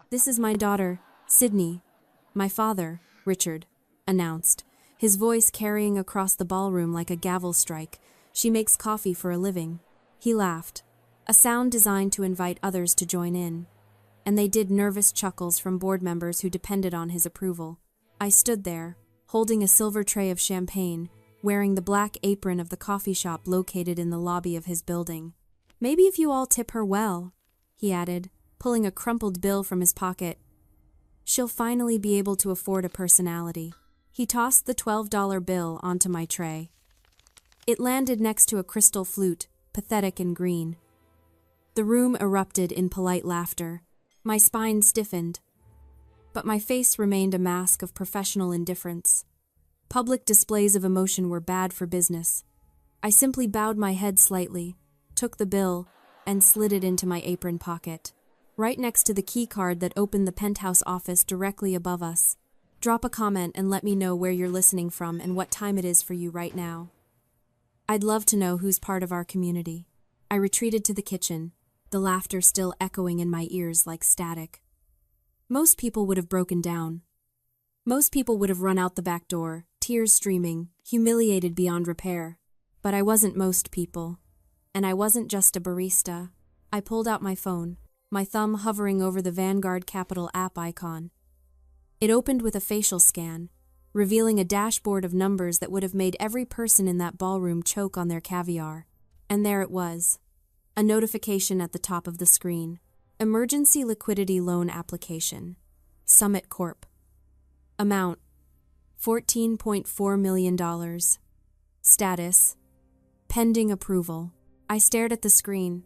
"This is my daughter, Sydney. My father, Richard," announced, his voice carrying across the ballroom like a gavel strike. "She makes coffee for a living." He laughed, a sound designed to invite others to join in, and they did, nervous chuckles from board members who depended on his approval. I stood there, holding a silver tray of champagne, wearing the black apron of the coffee shop located in the lobby of his building. "Maybe if you all tip her well," he added, pulling a crumpled bill from his pocket, "she'll finally be able to afford a personality." He tossed the $12 bill onto my tray. It landed next to a crystal flute, pathetic and green. The room erupted in polite laughter. My spine stiffened, but my face remained a mask of professional indifference. Public displays of emotion were bad for business. I simply bowed my head slightly, took the bill, and slid it into my apron pocket, right next to the key card that opened the penthouse office directly above us. Drop a comment and let me know where you're listening from and what time it is for you right now. I'd love to know who's part of our community. I retreated to the kitchen, the laughter still echoing in my ears like static. Most people would have broken down. Most people would have run out the back door, tears streaming, humiliated beyond repair. But I wasn't most people. And I wasn't just a barista. I pulled out my phone, my thumb hovering over the Vanguard Capital app icon. It opened with a facial scan, revealing a dashboard of numbers that would have made every person in that ballroom choke on their caviar. And there it was, a notification at the top of the screen. Emergency Liquidity Loan Application. Summit Corp. Amount: $14.4 million. Status: pending approval. I stared at the screen.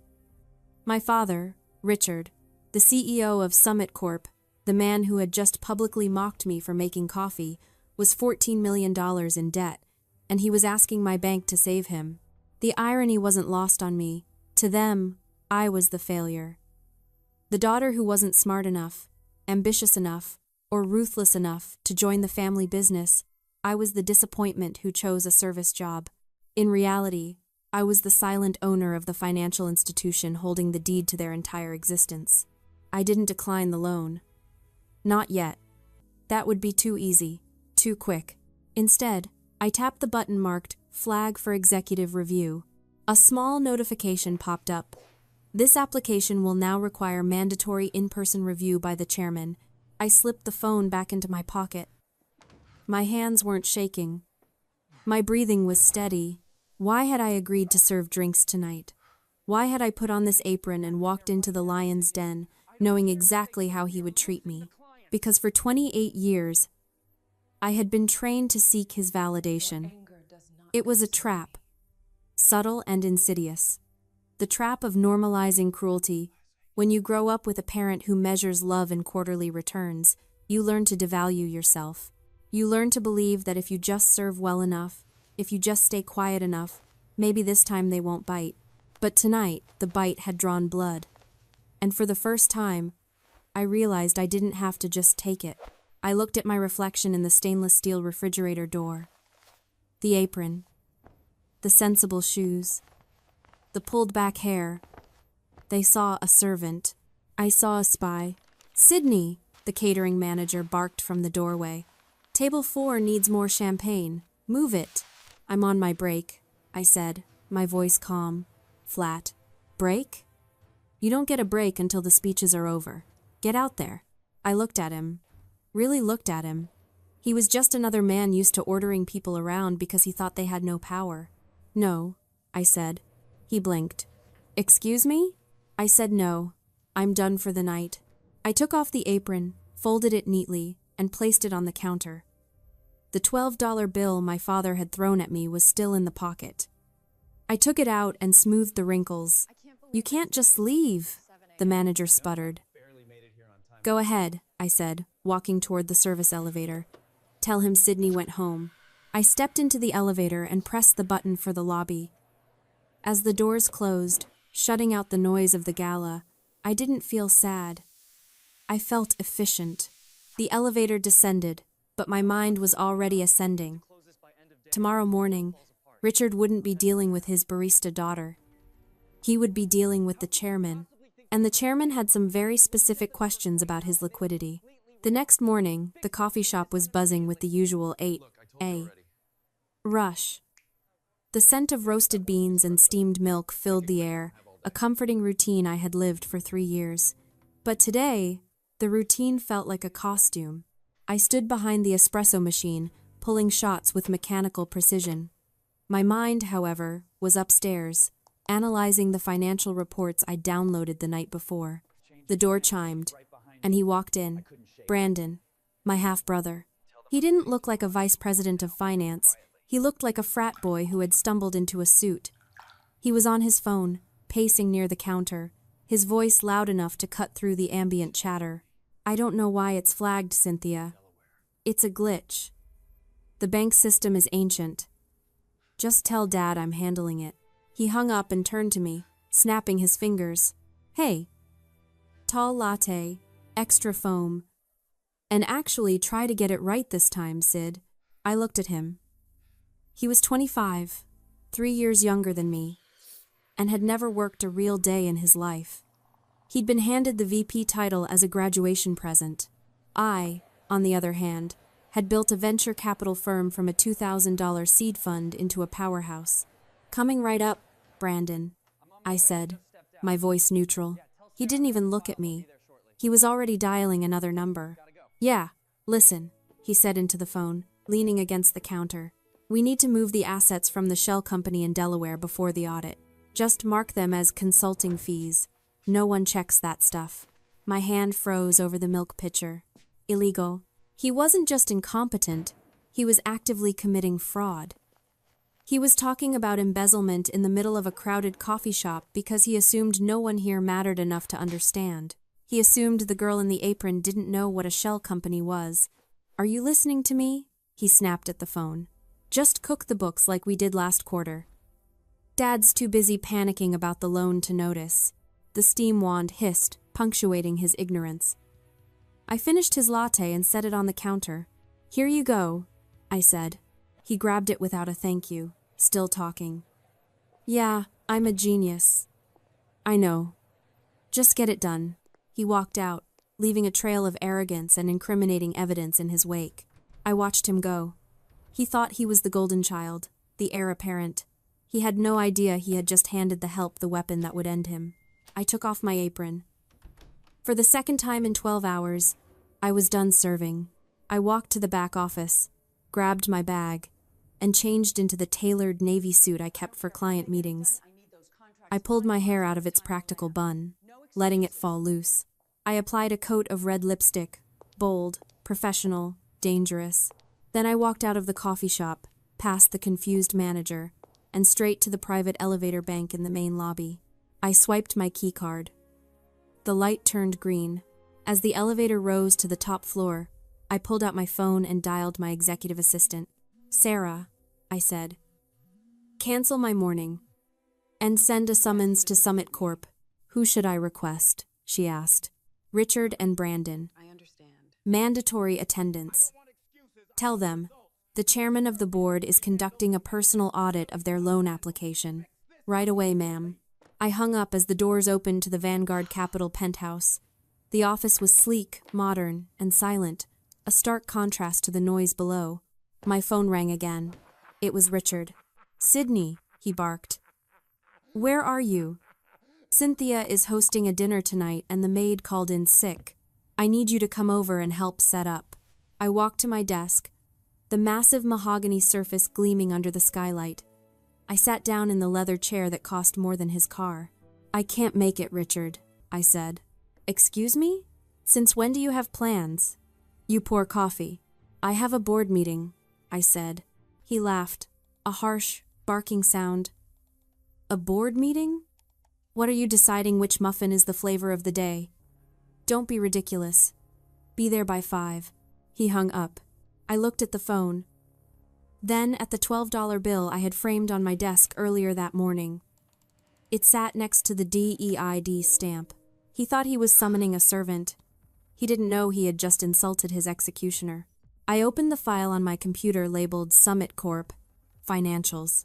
My father, Richard, the CEO of Summit Corp., the man who had just publicly mocked me for making coffee, was $14 million in debt, and he was asking my bank to save him. The irony wasn't lost on me. To them, I was the failure. The daughter who wasn't smart enough, ambitious enough, or ruthless enough to join the family business. I was the disappointment who chose a service job. In reality, I was the silent owner of the financial institution holding the deed to their entire existence. I didn't decline the loan. Not yet. That would be too easy, too quick. Instead, I tapped the button marked Flag for Executive Review. A small notification popped up. This application will now require mandatory in-person review by the chairman. I slipped the phone back into my pocket. My hands weren't shaking. My breathing was steady. Why had I agreed to serve drinks tonight? Why had I put on this apron and walked into the lion's den, knowing exactly how he would treat me? Because for 28 years, I had been trained to seek his validation. It was a trap, subtle and insidious. The trap of normalizing cruelty. When you grow up with a parent who measures love in quarterly returns, you learn to devalue yourself. You learn to believe that if you just serve well enough, if you just stay quiet enough, maybe this time they won't bite. But tonight, the bite had drawn blood. And for the first time, I realized I didn't have to just take it. I looked at my reflection in the stainless steel refrigerator door. The apron. The sensible shoes. The pulled back hair. They saw a servant. I saw a spy. "Sydney," the catering manager barked from the doorway. "Table 4 needs more champagne. Move it." "I'm on my break," I said, my voice calm, flat. "Break? You don't get a break until the speeches are over. Get out there." I looked at him. Really looked at him. He was just another man used to ordering people around because he thought they had no power. "No," I said. He blinked. "Excuse me?" I said no. "I'm done for the night." I took off the apron, folded it neatly, and placed it on the counter. The $12 bill my father had thrown at me was still in the pocket. I took it out and smoothed the wrinkles. "You can't just leave," the manager sputtered. "Go ahead," I said, walking toward the service elevator. "Tell him Sydney went home." I stepped into the elevator and pressed the button for the lobby. As the doors closed, shutting out the noise of the gala, I didn't feel sad. I felt efficient. The elevator descended, but my mind was already ascending. Tomorrow morning, Richard wouldn't be dealing with his barista daughter. He would be dealing with the chairman, And the chairman had some very specific questions about his liquidity. The next morning, the coffee shop was buzzing with the usual A rush. The scent of roasted beans and steamed milk filled the air, a comforting routine I had lived for 3 years. But today, the routine felt like a costume. I stood behind the espresso machine, pulling shots with mechanical precision. My mind, however, was upstairs, analyzing the financial reports I downloaded the night before. The door chimed, and he walked in. Brandon, my half-brother. He didn't look like a vice president of finance. He looked like a frat boy who had stumbled into a suit. He was on his phone, pacing near the counter, his voice loud enough to cut through the ambient chatter. I don't know why it's flagged, Cynthia. It's a glitch. The bank system is ancient. Just tell Dad I'm handling it. He hung up and turned to me, snapping his fingers. Hey. Tall latte, extra foam. And actually try to get it right this time, Sid. I looked at him. He was 25, 3 years younger than me, and had never worked a real day in his life. He'd been handed the VP title as a graduation present. I, on the other hand, had built a venture capital firm from a $2,000 seed fund into a powerhouse. Coming right up, Brandon, I said, my voice neutral. He didn't even look at me. He was already dialing another number. Yeah, listen, he said into the phone, leaning against the counter. We need to move the assets from the shell company in Delaware before the audit. Just mark them as consulting fees. No one checks that stuff. My hand froze over the milk pitcher. Illegal. He wasn't just incompetent, he was actively committing fraud. He was talking about embezzlement in the middle of a crowded coffee shop because he assumed no one here mattered enough to understand. He assumed the girl in the apron didn't know what a shell company was. Are you listening to me? He snapped at the phone. Just cook the books like we did last quarter. Dad's too busy panicking about the loan to notice. The steam wand hissed, punctuating his ignorance. I finished his latte and set it on the counter. Here you go, I said. He grabbed it without a thank you, still talking. Yeah, I'm a genius. I know. Just get it done. He walked out, leaving a trail of arrogance and incriminating evidence in his wake. I watched him go. He thought he was the golden child, the heir apparent. He had no idea he had just handed the help the weapon that would end him. I took off my apron. For the second time in 12 hours, I was done serving. I walked to the back office, grabbed my bag, and changed into the tailored navy suit I kept for client meetings. I pulled my hair out of its practical bun, letting it fall loose. I applied a coat of red lipstick, bold, professional, dangerous. Then I walked out of the coffee shop, past the confused manager, and straight to the private elevator bank in the main lobby. I swiped my key card. The light turned green. As the elevator rose to the top floor, I pulled out my phone and dialed my executive assistant. Sarah, I said. Cancel my morning. And send a summons to Summit Corp. Who should I request? She asked. Richard and Brandon. I understand. Mandatory attendance. Tell them, the chairman of the board is conducting a personal audit of their loan application. Right away, ma'am. I hung up as the doors opened to the Vanguard Capital penthouse. The office was sleek, modern, and silent, a stark contrast to the noise below. My phone rang again. It was Richard. Sydney, he barked. Where are you? Cynthia is hosting a dinner tonight and the maid called in sick. I need you to come over and help set up. I walked to my desk, the massive mahogany surface gleaming under the skylight. I sat down in the leather chair that cost more than his car. I can't make it, Richard, I said. Excuse me? Since when do you have plans? You pour coffee. I have a board meeting, I said. He laughed, a harsh, barking sound. A board meeting? What are you deciding which muffin is the flavor of the day? Don't be ridiculous. Be there by 5. He hung up. I looked at the phone. Then at the $12 bill I had framed on my desk earlier that morning. It sat next to the DEID stamp. He thought he was summoning a servant. He didn't know he had just insulted his executioner. I opened the file on my computer labeled Summit Corp. Financials.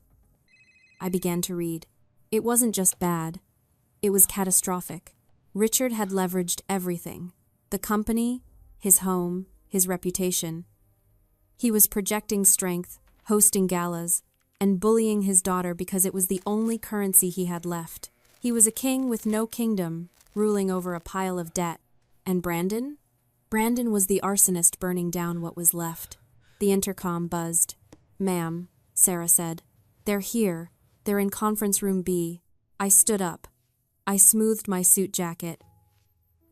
I began to read. It wasn't just bad. It was catastrophic. Richard had leveraged everything: the company, his home, his reputation. He was projecting strength, hosting galas, and bullying his daughter because it was the only currency he had left. He was a king with no kingdom, ruling over a pile of debt. And Brandon? Brandon was the arsonist burning down what was left. The intercom buzzed. "Ma'am," Sarah said. "They're here. They're in conference room B." I stood up. I smoothed my suit jacket.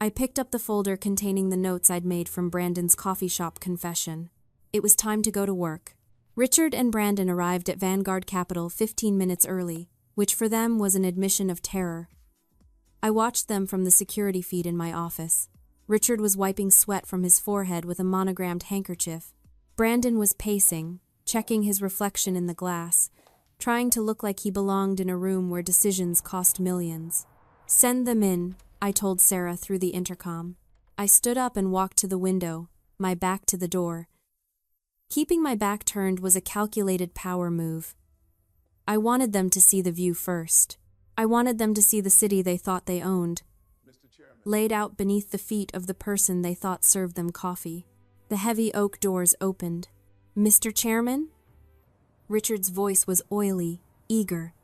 I picked up the folder containing the notes I'd made from Brandon's coffee shop confession. It was time to go to work. Richard and Brandon arrived at Vanguard Capital 15 minutes early, which for them was an admission of terror. I watched them from the security feed in my office. Richard was wiping sweat from his forehead with a monogrammed handkerchief. Brandon was pacing, checking his reflection in the glass, trying to look like he belonged in a room where decisions cost millions. "Send them in," I told Sarah through the intercom. I stood up and walked to the window, my back to the door. Keeping my back turned was a calculated power move. I wanted them to see the view first. I wanted them to see the city they thought they owned, laid out beneath the feet of the person they thought served them coffee. The heavy oak doors opened. "Mr. Chairman?" Richard's voice was oily, eager.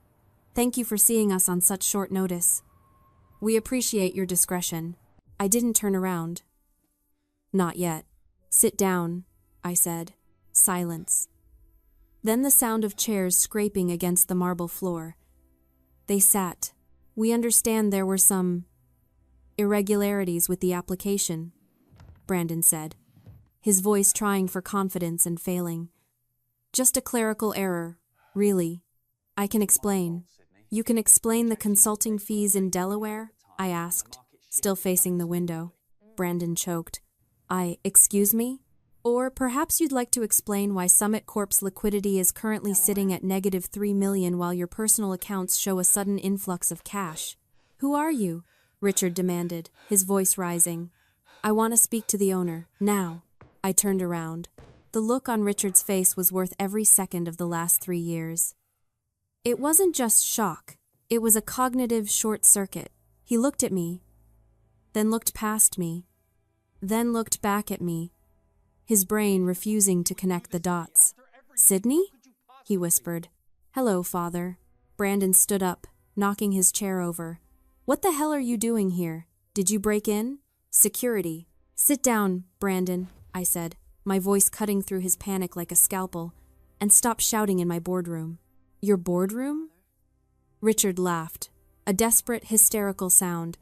"Thank you for seeing us on such short notice. We appreciate your discretion." I didn't turn around. "Not yet. Sit down," I said. Silence. Then the sound of chairs scraping against the marble floor. They sat. "We understand there were some irregularities with the application," Brandon said, his voice trying for confidence and failing. "Just a clerical error, really. I can explain." "You can explain the consulting fees in Delaware?" I asked, still facing the window. Brandon choked. Excuse me? Or perhaps you'd like to explain why Summit Corp's liquidity is currently sitting at negative $3 million while your personal accounts show a sudden influx of cash." "Who are you?" Richard demanded, his voice rising. "I want to speak to the owner, now." I turned around. The look on Richard's face was worth every second of the last 3 years. It wasn't just shock, it was a cognitive short circuit. He looked at me, then looked past me, then looked back at me, his brain refusing to connect the dots. "Sydney?" he whispered. "Hello, Father." Brandon stood up, knocking his chair over. "What the hell are you doing here? Did you break in?" "Security." "Sit down, Brandon," I said, my voice cutting through his panic like a scalpel, "and stop shouting in my boardroom." "Your boardroom?" Richard laughed, a desperate, hysterical sound.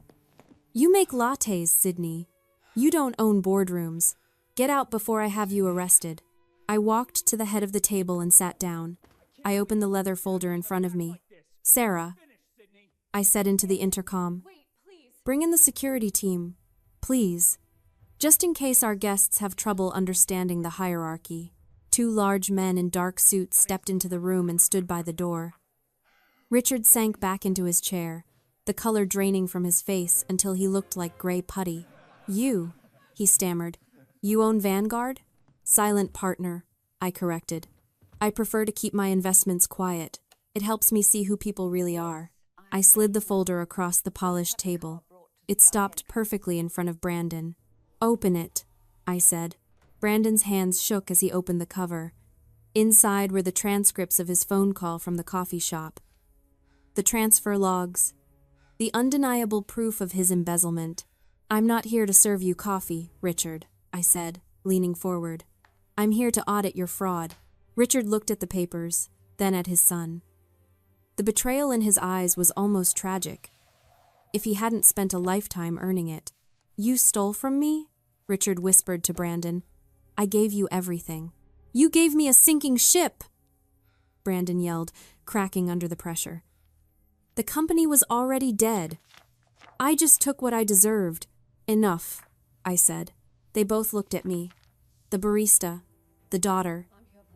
"You make lattes, Sydney. You don't own boardrooms. Get out before I have you arrested." I walked to the head of the table and sat down. I opened the leather folder in front of me. "Sarah," I said into the intercom, "bring in the security team, please. Just in case our guests have trouble understanding the hierarchy." 2 large men in dark suits stepped into the room and stood by the door. Richard sank back into his chair, the color draining from his face until he looked like gray putty. "You," he stammered. "You own Vanguard?" "Silent partner," I corrected. "I prefer to keep my investments quiet. It helps me see who people really are." I slid the folder across the polished table. It stopped perfectly in front of Brandon. "Open it," I said. Brandon's hands shook as he opened the cover. Inside were the transcripts of his phone call from the coffee shop. The transfer logs. The undeniable proof of his embezzlement. "I'm not here to serve you coffee, Richard," I said, leaning forward. "I'm here to audit your fraud." Richard looked at the papers, then at his son. The betrayal in his eyes was almost tragic, if he hadn't spent a lifetime earning it. "You stole from me?" Richard whispered to Brandon. "I gave you everything." "You gave me a sinking ship!" Brandon yelled, cracking under the pressure. "The company was already dead. I just took what I deserved." "Enough," I said. They both looked at me. The barista, the daughter,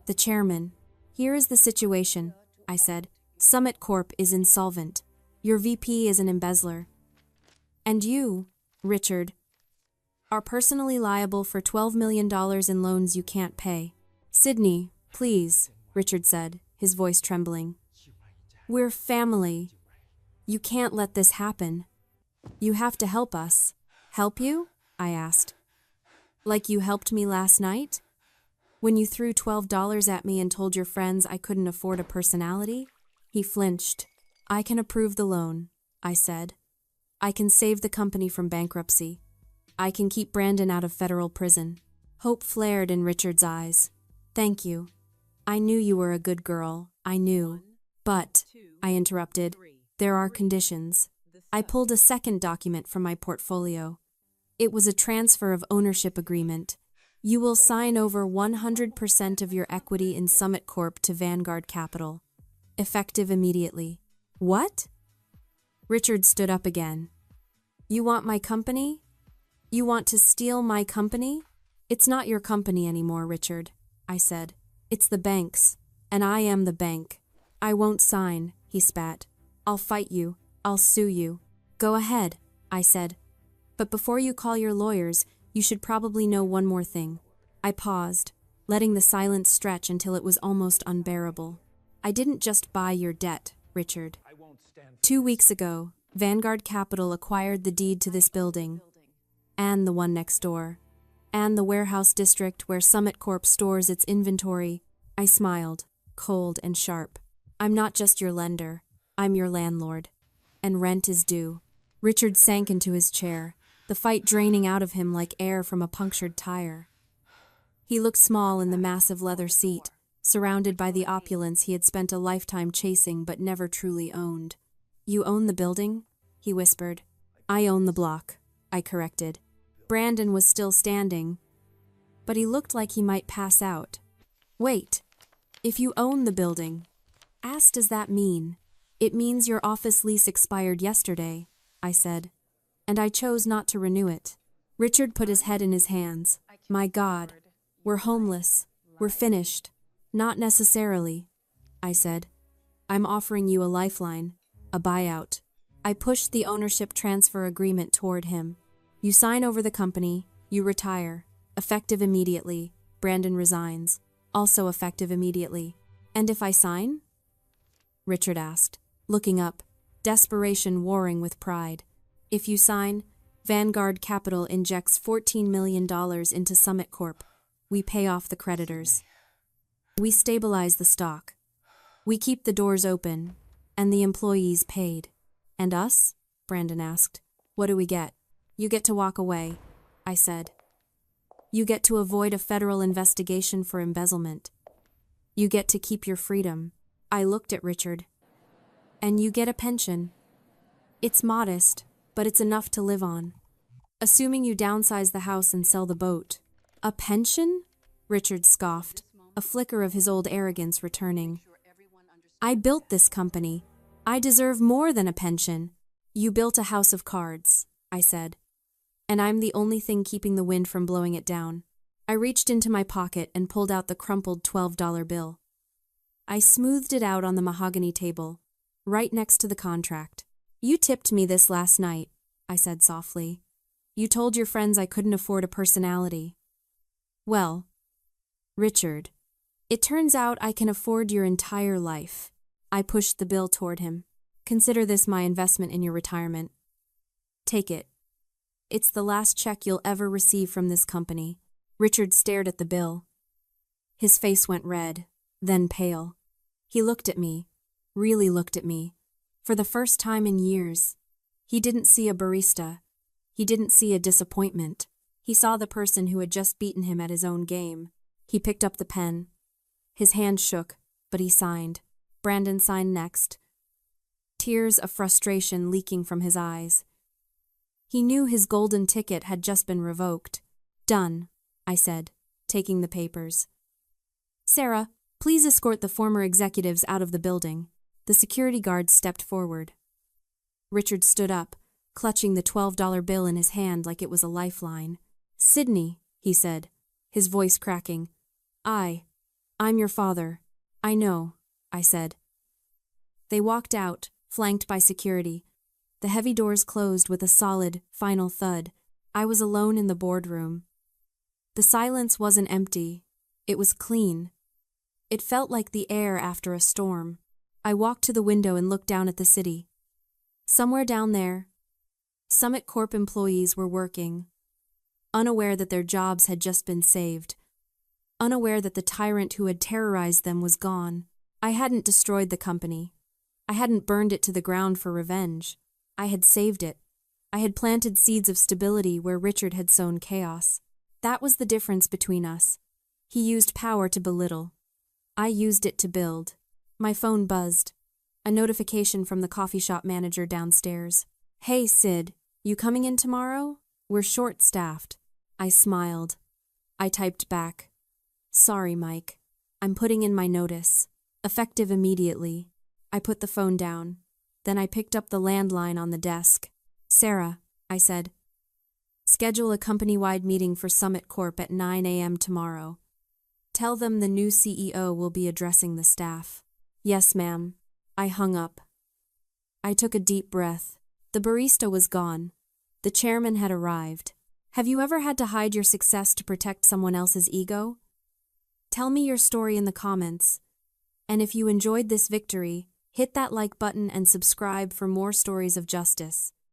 the chairman. "Here is the situation," I said. "Summit Corp is insolvent. Your VP is an embezzler. And you, Richard, are personally liable for $12 million in loans you can't pay." "Sydney, please," Richard said, his voice trembling. "We're family. You can't let this happen." You have to help us. Help you? I asked. Like you helped me last night? When you threw $12 at me and told your friends I couldn't afford a personality? He flinched. I can approve the loan, I said. I can save the company from bankruptcy. I can keep Brandon out of federal prison. Hope flared in Richard's eyes. Thank you. I knew you were a good girl. I knew. But, I interrupted, there are conditions. I pulled a second document from my portfolio. It was a transfer of ownership agreement. You will sign over 100% of your equity in Summit Corp to Vanguard Capital. Effective immediately. What? Richard stood up again. You want my company? You want to steal my company? It's not your company anymore, Richard, I said. It's the bank's, and I am the bank. I won't sign, he spat. I'll fight you. I'll sue you. Go ahead, I said. But before you call your lawyers, you should probably know one more thing. I paused, letting the silence stretch until it was almost unbearable. I didn't just buy your debt, Richard. 2 weeks ago, Vanguard Capital acquired the deed to this building, and the one next door, and the warehouse district where Summit Corp stores its inventory. I smiled, cold and sharp. I'm not just your lender, I'm your landlord. And rent is due. Richard sank into his chair, the fight draining out of him like air from a punctured tire. He looked small in the massive leather seat, surrounded by the opulence he had spent a lifetime chasing but never truly owned. You own the building? He whispered. I own the block, I corrected. Brandon was still standing, but he looked like he might pass out. Wait, if you own the building, does that mean? It means your office lease expired yesterday, I said, and I chose not to renew it. Richard put his head in his hands. My God, we're homeless. We're finished. Not necessarily, I said. I'm offering you a lifeline, a buyout. I pushed the ownership transfer agreement toward him. You sign over the company, you retire. Effective immediately. Brandon resigns. Also effective immediately. And if I sign? Richard asked, looking up, desperation warring with pride. If you sign, Vanguard Capital injects $14 million into Summit Corp. We pay off the creditors. We stabilize the stock. We keep the doors open, and the employees paid. And us? Brandon asked. What do we get? You get to walk away, I said. You get to avoid a federal investigation for embezzlement. You get to keep your freedom. I looked at Richard. And you get a pension. It's modest, but it's enough to live on. Assuming you downsize the house and sell the boat. A pension? Richard scoffed, a flicker of his old arrogance returning. I built this company. I deserve more than a pension. You built a house of cards, I said. And I'm the only thing keeping the wind from blowing it down. I reached into my pocket and pulled out the crumpled $12 bill. I smoothed it out on the mahogany table, right next to the contract. You tipped me this last night, I said softly. You told your friends I couldn't afford a personality. Well, Richard, it turns out I can afford your entire life. I pushed the bill toward him. Consider this my investment in your retirement. Take it. It's the last check you'll ever receive from this company. Richard stared at the bill. His face went red, then pale. He looked at me, really looked at me, for the first time in years. He didn't see a barista. He didn't see a disappointment. He saw the person who had just beaten him at his own game. He picked up the pen. His hand shook, but he signed. Brandon signed next, tears of frustration leaking from his eyes. He knew his golden ticket had just been revoked. Done, I said, taking the papers. Sarah, please escort the former executives out of the building. The security guard stepped forward. Richard stood up, clutching the $12 bill in his hand like it was a lifeline. Sydney, he said, his voice cracking. I'm your father. I know, I said. They walked out, flanked by security. The heavy doors closed with a solid, final thud. I was alone in the boardroom. The silence wasn't empty. It was clean. It felt like the air after a storm. I walked to the window and looked down at the city. Somewhere down there, Summit Corp employees were working, unaware that their jobs had just been saved, unaware that the tyrant who had terrorized them was gone. I hadn't destroyed the company. I hadn't burned it to the ground for revenge. I had saved it. I had planted seeds of stability where Richard had sown chaos. That was the difference between us. He used power to belittle. I used it to build. My phone buzzed. A notification from the coffee shop manager downstairs. "Hey, Sid, you coming in tomorrow? We're short-staffed." I smiled. I typed back. "Sorry, Mike. I'm putting in my notice. Effective immediately." I put the phone down. Then I picked up the landline on the desk. "Sarah," I said. "Schedule a company-wide meeting for Summit Corp at 9 a.m. tomorrow. Tell them the new CEO will be addressing the staff." "Yes, ma'am." I hung up. I took a deep breath. The barista was gone. The chairman had arrived. Have you ever had to hide your success to protect someone else's ego? Tell me your story in the comments. And if you enjoyed this victory, hit that like button and subscribe for more stories of justice.